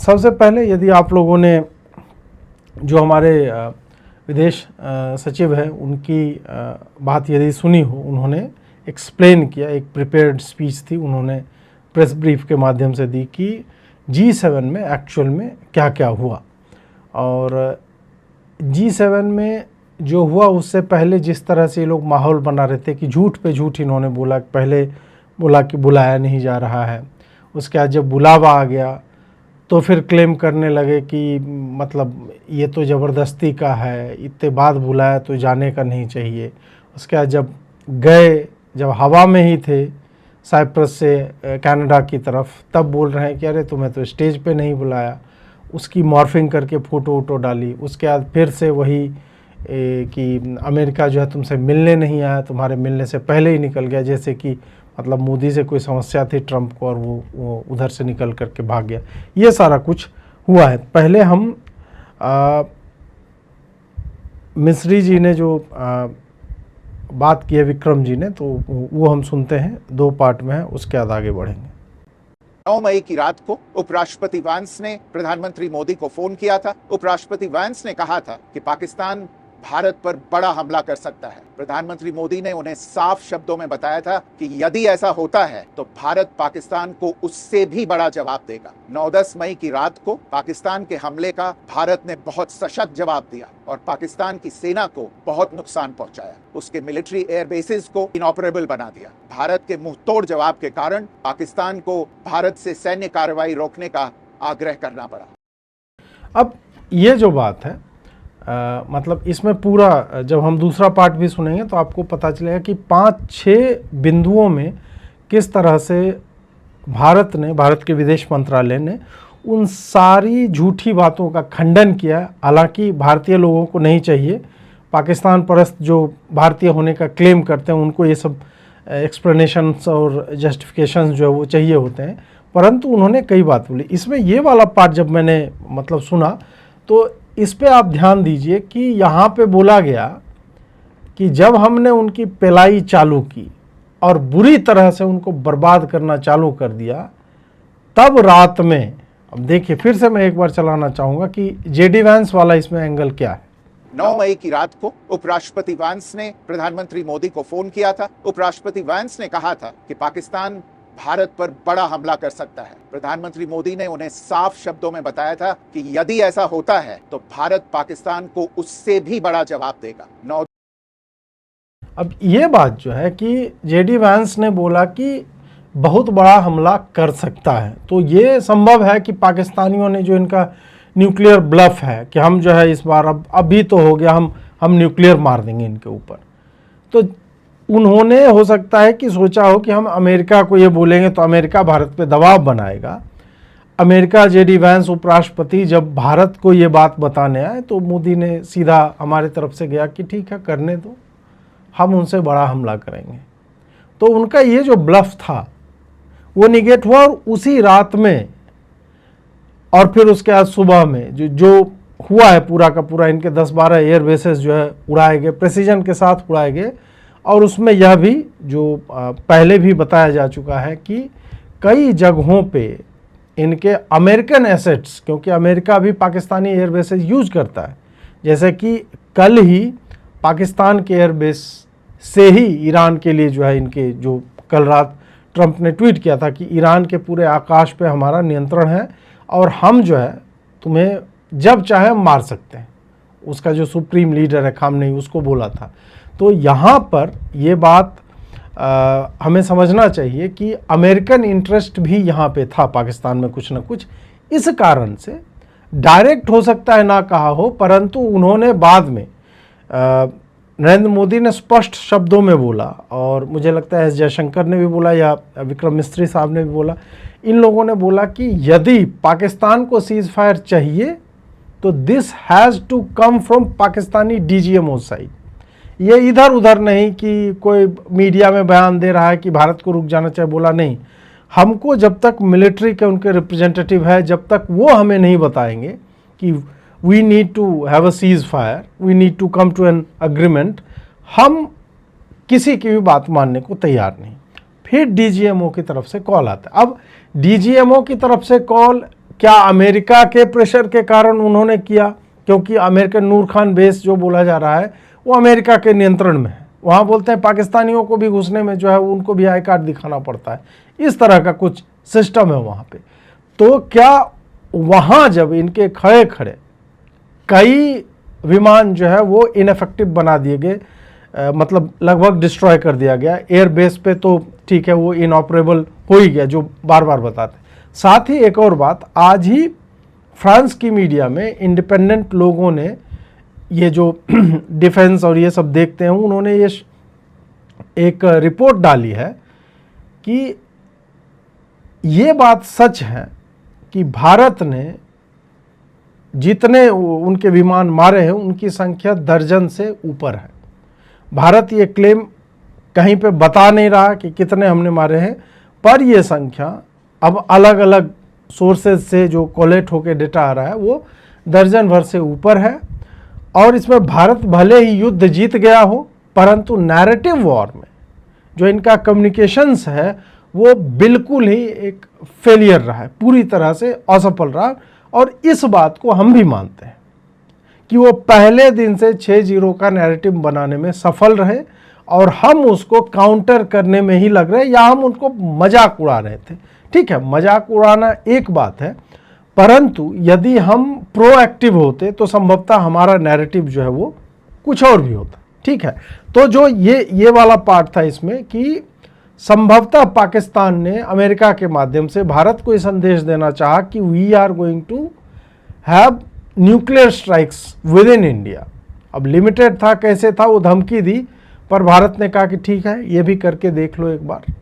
सबसे पहले यदि आप लोगों ने जो हमारे विदेश सचिव हैं उनकी बात यदि सुनी हो, उन्होंने एक्सप्लेन किया, एक प्रिपेयर्ड स्पीच थी, उन्होंने प्रेस ब्रीफ के माध्यम से दी कि G7 में एक्चुअल में क्या क्या हुआ। और G7 में जो हुआ उससे पहले जिस तरह से ये लोग माहौल बना रहे थे कि झूठ पे झूठ इन्होंने बोला, पहले बोला कि बुलाया नहीं जा रहा है, उसके बाद जब बुलावा आ गया तो फिर क्लेम करने लगे कि मतलब ये तो ज़बरदस्ती का है, इतने बाद बुलाया तो जाने का नहीं चाहिए। उसके बाद जब गए, जब हवा में ही थे साइप्रस से कनाडा की तरफ, तब बोल रहे हैं कि अरे तुम्हें तो स्टेज पे नहीं बुलाया। उसकी मॉर्फिंग करके फ़ोटो वोटो डाली। उसके बाद फिर से वही कि अमेरिका जो है तुमसे मिलने नहीं आया, तुम्हारे मिलने से पहले ही निकल गया, जैसे कि मतलब मोदी से कोई समस्या थी ट्रंप को और वो उधर से निकल करके भाग गया। ये सारा कुछ हुआ है। पहले हम मिस्री जी ने जो बात की है विक्रम जी ने, तो वो हम सुनते हैं, 2 पार्ट में है, उसके बाद आगे बढ़ेंगे। 9 मई की रात को उपराष्ट्रपति वांस ने प्रधानमंत्री मोदी को फोन किया था। उपराष्ट्रपति वांस ने कहा था कि पाकिस्तान भारत पर बड़ा हमला कर सकता है। प्रधानमंत्री मोदी ने उन्हें साफ शब्दों में बताया था कि यदि ऐसा होता है तो भारत पाकिस्तान को उससे भी बड़ा जवाब देगा। 9-10 मई की रात को पाकिस्तान के हमले का भारत ने बहुत सशक्त जवाब दिया और पाकिस्तान की सेना को बहुत नुकसान पहुंचाया। उसके मिलिट्री एयर बेसिस को इनऑपरेबल बना दिया। भारत के मुंहतोड़ जवाब के कारण पाकिस्तान को भारत से सैन्य कार्रवाई रोकने का आग्रह करना पड़ा। अब ये जो बात है मतलब इसमें पूरा जब हम दूसरा पार्ट भी सुनेंगे तो आपको पता चलेगा कि 5-6 बिंदुओं में किस तरह से भारत के विदेश मंत्रालय ने उन सारी झूठी बातों का खंडन किया। हालांकि भारतीय लोगों को नहीं चाहिए, पाकिस्तान परस्त जो भारतीय होने का क्लेम करते हैं उनको ये सब एक्सप्लेनेशंस और जस्टिफिकेशंस जो है वो चाहिए होते हैं, परंतु उन्होंने कई बात बोली। इसमें ये वाला पार्ट जब मैंने मतलब सुना तो इस पे आप ध्यान दीजिए कि यहाँ पे बोला गया कि जब हमने उनकी पिलाई चालू की और बुरी तरह से उनको बर्बाद करना चालू कर दिया, तब रात में, अब देखिए फिर से मैं एक बार चलाना चाहूँगा कि जेडी वैंस वाला इसमें एंगल क्या है। 9 मई की रात को उपराष्ट्रपति वांस ने प्रधानमंत्री मोदी को फोन किया था। उपराष्ट्रपति वांस ने कहा था कि पाकिस्तान भारत पर बड़ा हमला कर सकता है। प्रधानमंत्री मोदी ने उन्हें साफ शब्दों में बताया था कि यदि ऐसा होता है तो भारत पाकिस्तान को उससे भी बड़ा जवाब देगा। अब ये बात जो है कि जेडी वैंस ने बोला कि बहुत बड़ा हमला कर सकता है, तो ये संभव है कि पाकिस्तानियों ने जो इनका न्यूक्लियर ब्लफ है कि हम जो है इस बार अभी तो हो गया, हम न्यूक्लियर मार देंगे इनके ऊपर, तो उन्होंने हो सकता है कि सोचा हो कि हम अमेरिका को ये बोलेंगे तो अमेरिका भारत पे दबाव बनाएगा। अमेरिका जेडी वैंस उपराष्ट्रपति जब भारत को ये बात बताने आए तो मोदी ने सीधा हमारे तरफ से गया कि ठीक है करने दो, हम उनसे बड़ा हमला करेंगे। तो उनका ये जो ब्लफ था वो निगेट हुआ और उसी रात में और फिर उसके बाद सुबह में जो हुआ है पूरा का पूरा, इनके 10-12 एयर बेसेस जो है उड़ाए गए, प्रेसिजन के साथ उड़ाए गए। और उसमें यह भी जो पहले भी बताया जा चुका है कि कई जगहों पे इनके अमेरिकन एसेट्स, क्योंकि अमेरिका भी पाकिस्तानी एयरबेसेस यूज करता है, जैसे कि कल ही पाकिस्तान के एयरबेस से ही ईरान के लिए जो है इनके, जो कल रात ट्रंप ने ट्वीट किया था कि ईरान के पूरे आकाश पे हमारा नियंत्रण है और हम जो है तुम्हें जब चाहे मार सकते हैं। उसका जो सुप्रीम लीडर है खामनेई, उसको बोला था। तो यहाँ पर ये बात हमें समझना चाहिए कि अमेरिकन इंटरेस्ट भी यहाँ पे था पाकिस्तान में कुछ ना कुछ। इस कारण से डायरेक्ट हो सकता है ना कहा हो, परंतु उन्होंने बाद में नरेंद्र मोदी ने स्पष्ट शब्दों में बोला, और मुझे लगता है एस जयशंकर ने भी बोला या विक्रम मिस्त्री साहब ने भी बोला, इन लोगों ने बोला कि यदि पाकिस्तान को सीज फायर चाहिए तो this has to come from Pakistani DGMO side. ये इधर उधर नहीं कि कोई मीडिया में बयान दे रहा है कि भारत को रुक जाना चाहिए, बोला नहीं, हमको जब तक मिलिट्री के उनके रिप्रेजेंटेटिव है, जब तक वो हमें नहीं बताएंगे कि we need to have a ceasefire, we need to come to an agreement, हम किसी की भी बात मानने को तैयार नहीं। फिर डीजीएमओ की तरफ से कॉल आता है। अब डीजीएमओ की तरफ से कॉल क्या अमेरिका के प्रेशर के कारण उन्होंने किया? क्योंकि अमेरिकन नूर खान बेस जो बोला जा रहा है वो अमेरिका के नियंत्रण में है। वहाँ बोलते हैं पाकिस्तानियों को भी घुसने में जो है उनको भी आई कार्ड दिखाना पड़ता है, इस तरह का कुछ सिस्टम है वहाँ पे। तो क्या वहाँ जब इनके खड़े खड़े कई विमान जो है वो इनफेक्टिव बना दिए गए, मतलब लगभग डिस्ट्रॉय कर दिया गया। एयर बेस पे तो ठीक है वो इनऑपरेबल हो ही गया, जो बार बार बताते। साथ ही एक और बात, आज ही फ्रांस की मीडिया में इंडिपेंडेंट लोगों ने ये जो डिफेंस और ये सब देखते हैं, उन्होंने ये एक रिपोर्ट डाली है कि ये बात सच है कि भारत ने जितने उनके विमान मारे हैं उनकी संख्या दर्जन से ऊपर है। भारत ये क्लेम कहीं पे बता नहीं रहा कि कितने हमने मारे हैं, पर ये संख्या अब अलग अलग सोर्सेज से जो कोलेट होकर डेटा आ रहा है वो दर्जन भर से ऊपर है। और इसमें भारत भले ही युद्ध जीत गया हो, परंतु नैरेटिव वॉर में जो इनका कम्युनिकेशंस है वो बिल्कुल ही एक फेलियर रहा है, पूरी तरह से असफल रहा। और इस बात को हम भी मानते हैं कि वो पहले दिन से 6-0 का नैरेटिव बनाने में सफल रहे और हम उसको काउंटर करने में ही लग रहे, या हम उनको मजाक उड़ा रहे थे। ठीक है, मजाक उड़ाना एक बात है, परंतु यदि हम प्रोएक्टिव होते तो संभवतः हमारा नैरेटिव जो है वो कुछ और भी होता। ठीक है, तो जो ये वाला पार्ट था इसमें कि संभवतः पाकिस्तान ने अमेरिका के माध्यम से भारत को ये संदेश देना चाहा कि we are going to have nuclear strikes within India. अब लिमिटेड था, कैसे था, वो धमकी दी, पर भारत ने कहा कि ठीक है ये भी करके देख लो एक बार,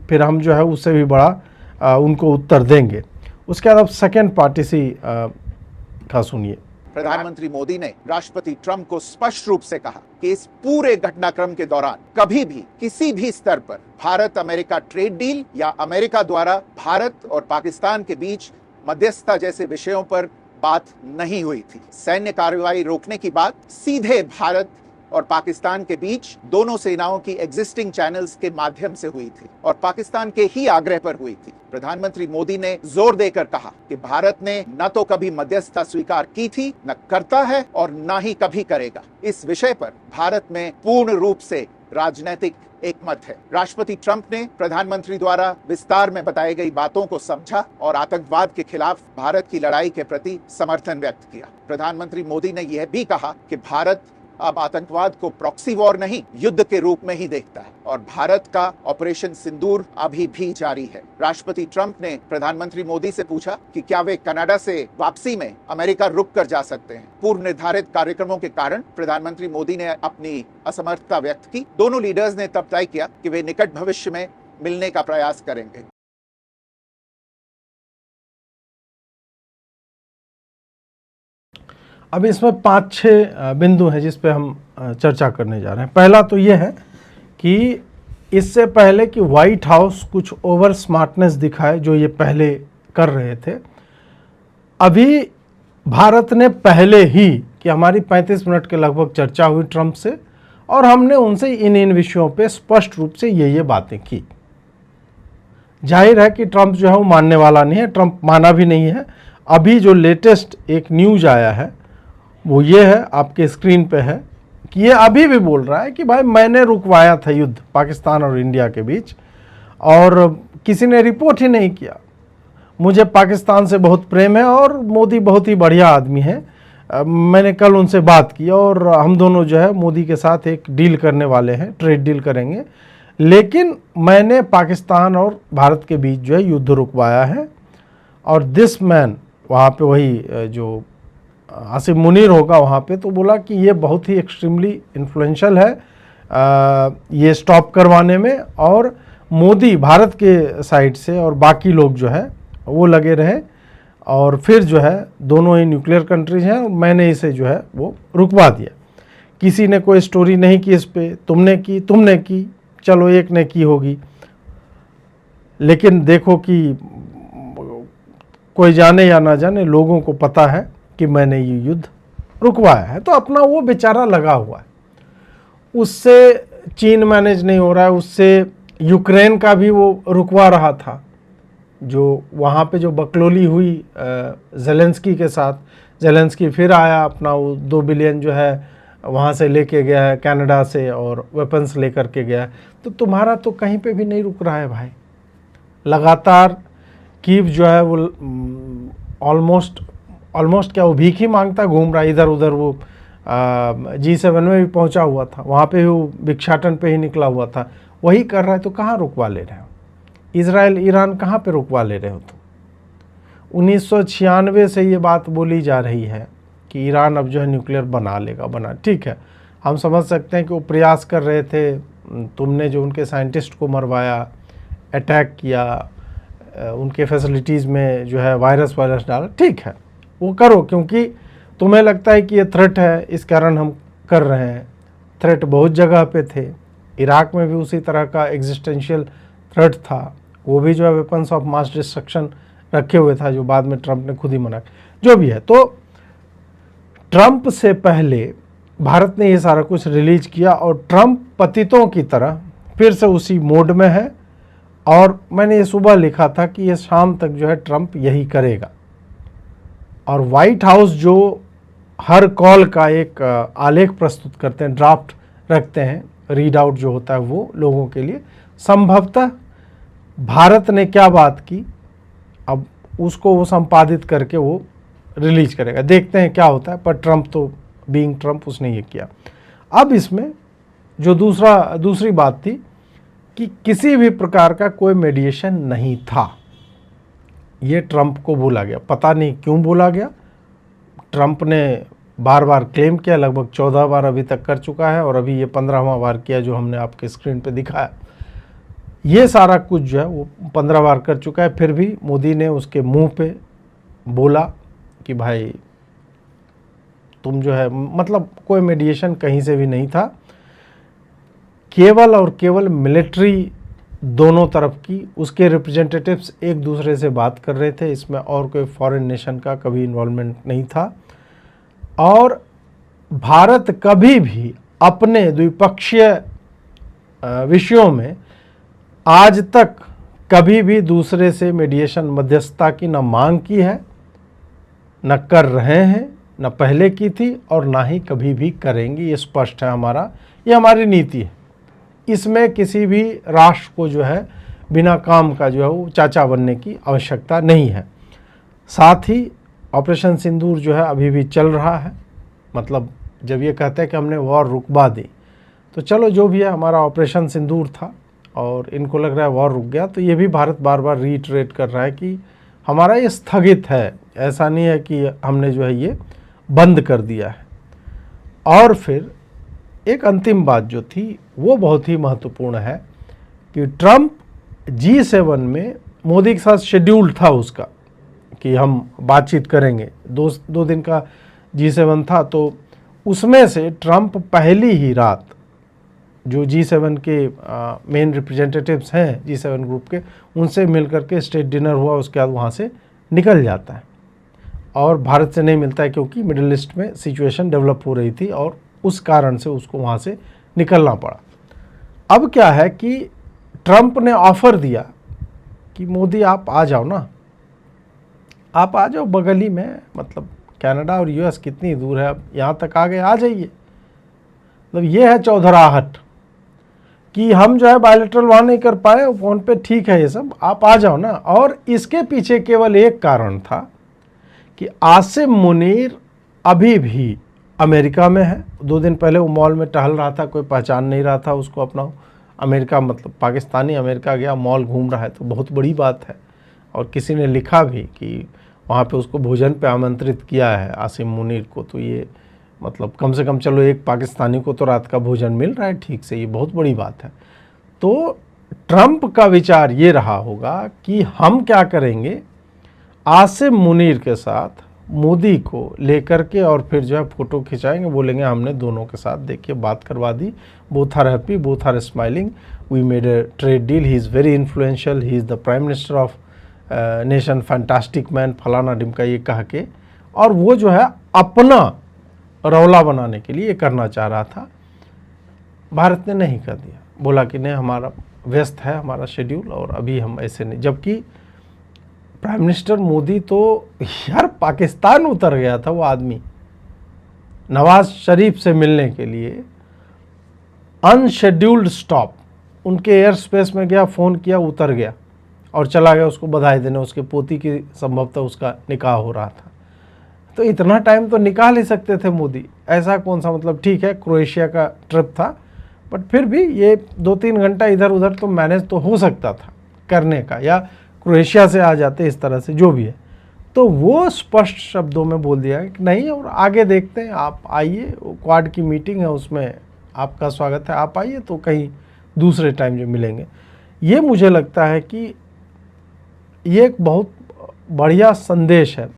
फिर हम जो है उससे भी बड़ा उनको उत्तर देंगे। उसके बाद अब सेकेंड पार्ट इसी का सुनिए। प्रधानमंत्री मोदी ने राष्ट्रपति ट्रंप को स्पष्ट रूप से कहा कि इस पूरे घटनाक्रम के दौरान कभी भी किसी भी स्तर पर भारत अमेरिका ट्रेड डील या अमेरिका द्वारा भारत और पाकिस्तान के बीच मध्यस्थता जैसे विषयों पर बात नहीं हुई थी। सैन्य कार्रवाई रोकने की बात सीधे भारत और पाकिस्तान के बीच दोनों सेनाओं की एग्जिस्टिंग चैनल्स के माध्यम से हुई थी और पाकिस्तान के ही आग्रह पर हुई थी। प्रधानमंत्री मोदी ने जोर देकर कहा कि भारत ने न तो कभी मध्यस्थता स्वीकार की थी, न करता है और न ही कभी करेगा। इस विषय पर भारत में पूर्ण रूप से राजनीतिक एकमत है। राष्ट्रपति ट्रंप ने प्रधानमंत्री द्वारा विस्तार में बताई गई बातों को समझा और आतंकवाद के खिलाफ भारत की लड़ाई के प्रति समर्थन व्यक्त किया। प्रधानमंत्री मोदी ने यह भी कहा कि भारत अब आतंकवाद को प्रॉक्सी वॉर नहीं, युद्ध के रूप में ही देखता है और भारत का ऑपरेशन सिंदूर अभी भी जारी है। राष्ट्रपति ट्रंप ने प्रधानमंत्री मोदी से पूछा कि क्या वे कनाडा से वापसी में अमेरिका रुक कर जा सकते हैं। पूर्व निर्धारित कार्यक्रमों के कारण प्रधानमंत्री मोदी ने अपनी असमर्थता व्यक्त की। दोनों लीडर्स ने तब तय किया कि वे निकट भविष्य में मिलने का प्रयास करेंगे। अब इसमें 5-6 बिंदु हैं जिस पे हम चर्चा करने जा रहे हैं। पहला तो ये है कि इससे पहले कि व्हाइट हाउस कुछ ओवर स्मार्टनेस दिखाए जो ये पहले कर रहे थे, अभी भारत ने पहले ही कि हमारी 35 मिनट के लगभग चर्चा हुई ट्रंप से और हमने उनसे इन विषयों पे स्पष्ट रूप से ये बातें की। जाहिर है कि ट्रंप जो है वो मानने वाला नहीं है, ट्रंप माना भी नहीं है। अभी जो लेटेस्ट एक न्यूज आया है वो ये है, आपके स्क्रीन पे है, कि ये अभी भी बोल रहा है कि भाई मैंने रुकवाया था युद्ध पाकिस्तान और इंडिया के बीच और किसी ने रिपोर्ट ही नहीं किया। मुझे पाकिस्तान से बहुत प्रेम है और मोदी बहुत ही बढ़िया आदमी है। मैंने कल उनसे बात की और हम दोनों जो है मोदी के साथ एक डील करने वाले हैं, ट्रेड डील करेंगे, लेकिन मैंने पाकिस्तान और भारत के बीच जो है युद्ध रुकवाया है। और दिस मैन, वहाँ पे वही जो आसिफ मुनीर होगा वहाँ पे, तो बोला कि ये बहुत ही एक्सट्रीमली इन्फ्लुएंशियल है ये स्टॉप करवाने में, और मोदी भारत के साइड से और बाकी लोग जो है वो लगे रहे और फिर जो है दोनों ही न्यूक्लियर कंट्रीज हैं और मैंने इसे जो है वो रुकवा दिया। किसी ने कोई स्टोरी नहीं की इस पर, तुमने की, चलो एक ने की होगी, लेकिन देखो कि कोई जाने या ना जाने लोगों को पता है कि मैंने ये युद्ध रुकवाया है। तो अपना वो बेचारा लगा हुआ है, उससे चीन मैनेज नहीं हो रहा है, उससे यूक्रेन का भी वो रुकवा रहा था जो वहाँ पे जो बकलोली हुई ज़ेलेंस्की के साथ, ज़ेलेंस्की फिर आया, अपना वो 2 बिलियन जो है वहाँ से लेके गया है कनाडा से और वेपन्स लेकर के गया है। तो तुम्हारा तो कहीं पे भी नहीं रुक रहा है भाई। लगातार कीव जो है वो ऑलमोस्ट क्या वो भीख ही मांगता घूम रहा है इधर उधर। वो G7 में भी पहुंचा हुआ था, वहाँ पे वो भिक्षाटन पे ही निकला हुआ था, वही कर रहा है। तो कहाँ रुकवा ले रहे हो? इजराइल ईरान कहाँ पे रुकवा ले रहे हो? तो 1996 से ये बात बोली जा रही है कि ईरान अब जो है न्यूक्लियर बना लेगा। ठीक है, हम समझ सकते हैं कि वो प्रयास कर रहे थे, तुमने जो उनके साइंटिस्ट को मरवाया, अटैक किया, उनके फैसिलिटीज़ में जो है वायरस डाला, ठीक है वो करो, क्योंकि तुम्हें लगता है कि ये थ्रेट है इस कारण हम कर रहे हैं। थ्रेट बहुत जगह पे थे, इराक में भी उसी तरह का एग्जिस्टेंशियल थ्रेट था, वो भी जो है वेपन्स ऑफ मास डिस्ट्रक्शन रखे हुए था, जो बाद में ट्रंप ने खुद ही मना किया। जो भी है, तो ट्रंप से पहले भारत ने ये सारा कुछ रिलीज किया और ट्रंप पतितों की तरह फिर से उसी मोड में है। और मैंने ये सुबह लिखा था कि ये शाम तक जो है ट्रंप यही करेगा। और वाइट हाउस जो हर कॉल का एक आलेख प्रस्तुत करते हैं, ड्राफ्ट रखते हैं, रीड आउट जो होता है वो लोगों के लिए, संभवतः भारत ने क्या बात की अब उसको वो संपादित करके वो रिलीज करेगा। देखते हैं क्या होता है। पर ट्रंप तो बीइंग ट्रंप उसने ये किया। अब इसमें जो दूसरी बात थी कि किसी भी प्रकार का कोई मीडिएशन नहीं था, ये ट्रंप को बोला गया। पता नहीं क्यों बोला गया। ट्रंप ने बार बार क्लेम किया, लगभग 14 बार अभी तक कर चुका है और अभी ये 15वां बार किया जो हमने आपके स्क्रीन पे दिखाया। ये सारा कुछ जो है वो 15 बार कर चुका है। फिर भी मोदी ने उसके मुंह पे बोला कि भाई तुम जो है, मतलब कोई मीडिएशन कहीं से भी नहीं था, केवल और केवल मिलिट्री दोनों तरफ की, उसके रिप्रेजेंटेटिव्स एक दूसरे से बात कर रहे थे। इसमें और कोई फॉरेन नेशन का कभी इन्वॉल्वमेंट नहीं था। और भारत कभी भी अपने द्विपक्षीय विषयों में आज तक कभी भी दूसरे से मीडिएशन मध्यस्थता की न मांग की है, न कर रहे हैं, न पहले की थी और ना ही कभी भी करेंगे। ये स्पष्ट है हमारा, ये हमारी नीति है। इसमें किसी भी राष्ट्र को जो है बिना काम का जो है वो चाचा बनने की आवश्यकता नहीं है। साथ ही ऑपरेशन सिंदूर जो है अभी भी चल रहा है। मतलब जब ये कहते हैं कि हमने वॉर रुकवा दी, तो चलो जो भी है, हमारा ऑपरेशन सिंदूर था और इनको लग रहा है वॉर रुक गया। तो ये भी भारत बार बार रीइटरेट कर रहा है कि हमारा ये स्थगित है, ऐसा नहीं है कि हमने जो है ये बंद कर दिया है। और फिर एक अंतिम बात जो थी वो बहुत ही महत्वपूर्ण है कि ट्रंप G7 में मोदी के साथ शेड्यूल था उसका कि हम बातचीत करेंगे। दो दिन का G7 था, तो उसमें से ट्रंप पहली ही रात जो G7 के मेन रिप्रेजेंटेटिव्स हैं G7 ग्रुप के, उनसे मिल करके स्टेट डिनर हुआ। उसके बाद वहाँ से निकल जाता है और भारत से नहीं मिलता है, क्योंकि मिडिल ईस्ट में सिचुएशन डेवलप हो रही थी और उस कारण से उसको वहाँ से निकलना पड़ा। अब क्या है कि ट्रंप ने ऑफ़र दिया कि मोदी आप आ जाओ ना, आप आ जाओ, बगल ही में, मतलब कनाडा और US कितनी दूर है, अब यहाँ तक आ गए, आ जाइए। मतलब ये है चौधराहट कि हम जो है बायलैटरल वहाँ नहीं कर पाए, फ़ोन पे ठीक है ये सब, आप आ जाओ ना। और इसके पीछे केवल एक कारण था कि आसिम मुनीर अभी भी अमेरिका में है। 2 दिन पहले वो मॉल में टहल रहा था, कोई पहचान नहीं रहा था उसको अपना। अमेरिका मतलब पाकिस्तानी अमेरिका गया, मॉल घूम रहा है, तो बहुत बड़ी बात है। और किसी ने लिखा भी कि वहाँ पे उसको भोजन पे आमंत्रित किया है आसिम मुनीर को। तो ये मतलब कम से कम चलो एक पाकिस्तानी को तो रात का भोजन मिल रहा है ठीक से, ये बहुत बड़ी बात है। तो ट्रंप का विचार ये रहा होगा कि हम क्या करेंगे, आसिम मुनीर के साथ मोदी को लेकर के और फिर जो है फ़ोटो खिंचाएंगे, बोलेंगे हमने दोनों के साथ देखिए बात करवा दी, both are happy, both are smiling, we made a trade deal, he is very influential, he is the prime minister of nation, fantastic man, फलाना डिमका, ये कह के। और वो जो है अपना रौला बनाने के लिए ये करना चाह रहा था। भारत ने नहीं कर दिया, बोला कि नहीं, हमारा व्यस्त है हमारा शेड्यूल और अभी हम ऐसे नहीं। जबकि प्राइम मिनिस्टर मोदी तो यार पाकिस्तान उतर गया था वो आदमी नवाज शरीफ से मिलने के लिए। अनशेड्यूल्ड स्टॉप, उनके एयर स्पेस में गया, फ़ोन किया, उतर गया और चला गया उसको बधाई देने। उसके पोती की संभवतः उसका निकाह हो रहा था। तो इतना टाइम तो निकाल ही सकते थे मोदी, ऐसा कौन सा मतलब। ठीक है क्रोएशिया का ट्रिप था, बट फिर भी ये 2-3 घंटा इधर उधर तो मैनेज तो हो सकता था करने का, या क्रोएशिया से आ जाते इस तरह से, जो भी है। तो वो स्पष्ट शब्दों में बोल दिया कि नहीं, और आगे देखते हैं, आप आइए, क्वाड की मीटिंग है उसमें आपका स्वागत है, आप आइए, तो कहीं दूसरे टाइम जो मिलेंगे। ये मुझे लगता है कि ये एक बहुत बढ़िया संदेश है।